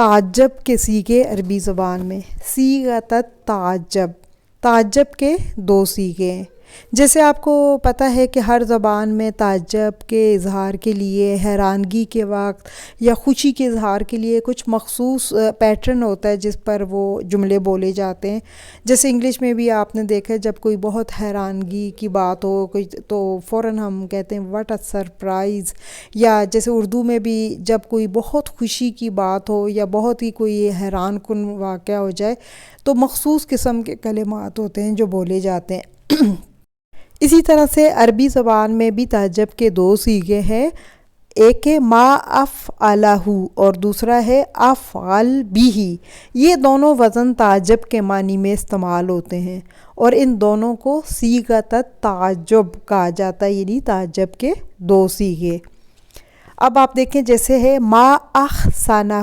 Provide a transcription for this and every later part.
تعجب کے سیغے عربی زبان میں صیغۃ التعجب، تعجب کے 2 سیغے ہیں۔ جیسے آپ کو پتہ ہے کہ ہر زبان میں تعجب کے اظہار کے لیے، حیرانگی کے وقت یا خوشی کے اظہار کے لیے کچھ مخصوص پیٹرن ہوتا ہے جس پر وہ جملے بولے جاتے ہیں۔ جیسے انگلش میں بھی آپ نے دیکھا ہے جب کوئی بہت حیرانگی کی بات ہو کوئی تو فوراً ہم کہتے ہیں واٹ اے سرپرائز، یا جیسے اردو میں بھی جب کوئی بہت خوشی کی بات ہو یا بہت ہی کوئی حیران کن واقعہ ہو جائے تو مخصوص قسم کے کلمات ہوتے ہیں جو بولے جاتے ہیں۔ اسی طرح سے عربی زبان میں بھی تعجب کے 2 سیغے ہیں، ایک ہے ما افعلہ اور دوسرا ہے افعل بھی۔ یہ دونوں وزن تعجب کے معنی میں استعمال ہوتے ہیں اور ان دونوں کو صیغۃ التعجب کہا جاتا ہے، یعنی تعجب کے 2 سیغے۔ اب آپ دیکھیں جیسے ہے ما احسنہ،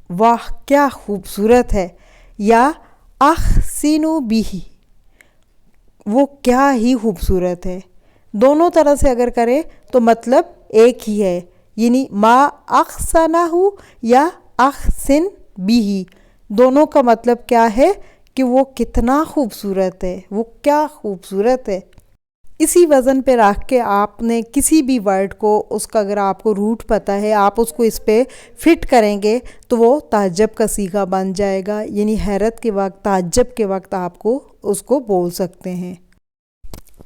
واہ کیا خوبصورت ہے، یا احسن بھی، وہ کیا ہی خوبصورت ہے۔ دونوں طرح سے اگر کریں تو مطلب ایک ہی ہے، یعنی ما احسنہ یا احسن بھی، دونوں کا مطلب کیا ہے کہ وہ کتنا خوبصورت ہے، وہ کیا خوبصورت ہے۔ اسی وزن پہ رکھ کے آپ نے کسی بھی ورڈ کو، اس کا اگر آپ کو روٹ پتہ ہے، آپ اس کو اس پہ فٹ کریں گے تو وہ تعجب کا صیغہ بن جائے گا، یعنی حیرت کے وقت، تعجب کے وقت آپ کو اس کو بول سکتے ہیں۔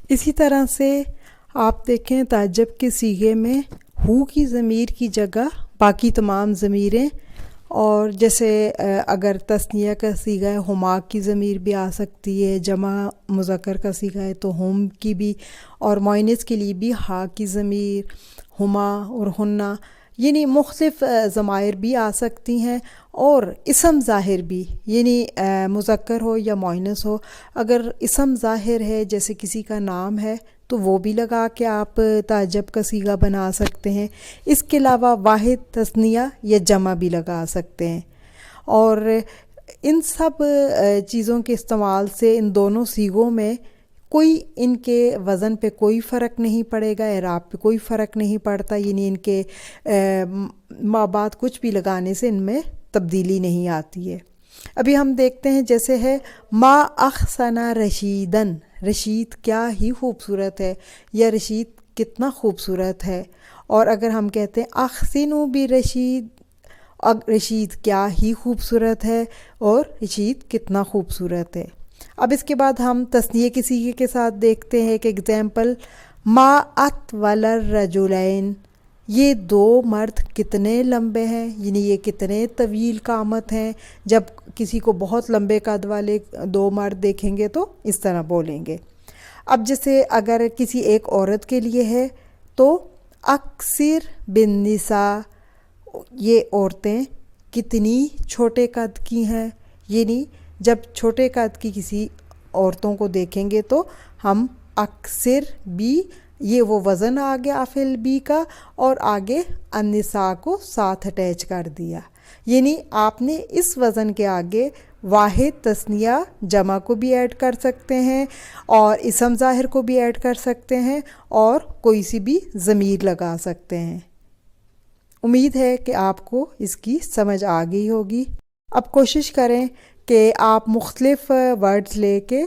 اسی طرح سے آپ دیکھیں تعجب کے صیغے میں ہو کی ضمیر کی جگہ باقی تمام ضمیریں، اور جیسے اگر تثنیہ کا صیغہ ہے ہما کی ضمیر بھی آ سکتی ہے، جمع مذکر کا صیغہ ہے تو ہم کی بھی، اور مؤنث کے لیے بھی ہا کی ضمیر، ہما اور ہنہ، یعنی مختلف ضمائر بھی آ سکتی ہیں، اور اسم ظاہر بھی، یعنی مذکر ہو یا مؤنث ہو، اگر اسم ظاہر ہے جیسے کسی کا نام ہے تو وہ بھی لگا کے آپ تعجب کا صیغہ بنا سکتے ہیں۔ اس کے علاوہ واحد، تثنیہ یا جمع بھی لگا سکتے ہیں، اور ان سب چیزوں کے استعمال سے ان دونوں صیغوں میں کوئی ان کے وزن پہ کوئی فرق نہیں پڑے گا، اعراب پہ کوئی فرق نہیں پڑتا، یعنی ان کے مابعد کچھ بھی لگانے سے ان میں تبدیلی نہیں آتی ہے۔ ابھی ہم دیکھتے ہیں جیسے ہے ما احسن رشیدن، رشید کیا ہی خوبصورت ہے، یا رشید کتنا خوبصورت ہے، اور اگر ہم کہتے ہیں احسن بھی رشید، رشید کیا ہی خوبصورت ہے اور رشید کتنا خوبصورت ہے۔ اب اس کے بعد ہم تثنیہ کے صیغے کے ساتھ دیکھتے ہیں کہ اگزامپل ما اطول الرجلین، یہ 2 مرد کتنے لمبے ہیں، یعنی یہ کتنے طویل قامت ہیں۔ جب کسی کو بہت لمبے قد والے 2 مرد دیکھیں گے تو اس طرح بولیں گے۔ اب جیسے اگر کسی ایک عورت کے لیے ہے تو اکثر بالنساء، یہ عورتیں کتنی چھوٹے قد کی ہیں، یعنی جب چھوٹے قد کی کسی عورتوں کو دیکھیں گے تو ہم اکثر بھی، یہ وہ وزن آ گیا افعل بھی کا، اور آگے النساء کو ساتھ اٹیچ کر دیا، یعنی آپ نے اس وزن کے آگے واحد، تثنیہ، جمع کو بھی ایڈ کر سکتے ہیں، اور اسم ظاہر کو بھی ایڈ کر سکتے ہیں، اور کوئی سی بھی ضمیر لگا سکتے ہیں۔ امید ہے کہ آپ کو اس کی سمجھ آ گئی ہوگی۔ اب کوشش کریں کہ آپ مختلف ورڈز لے کے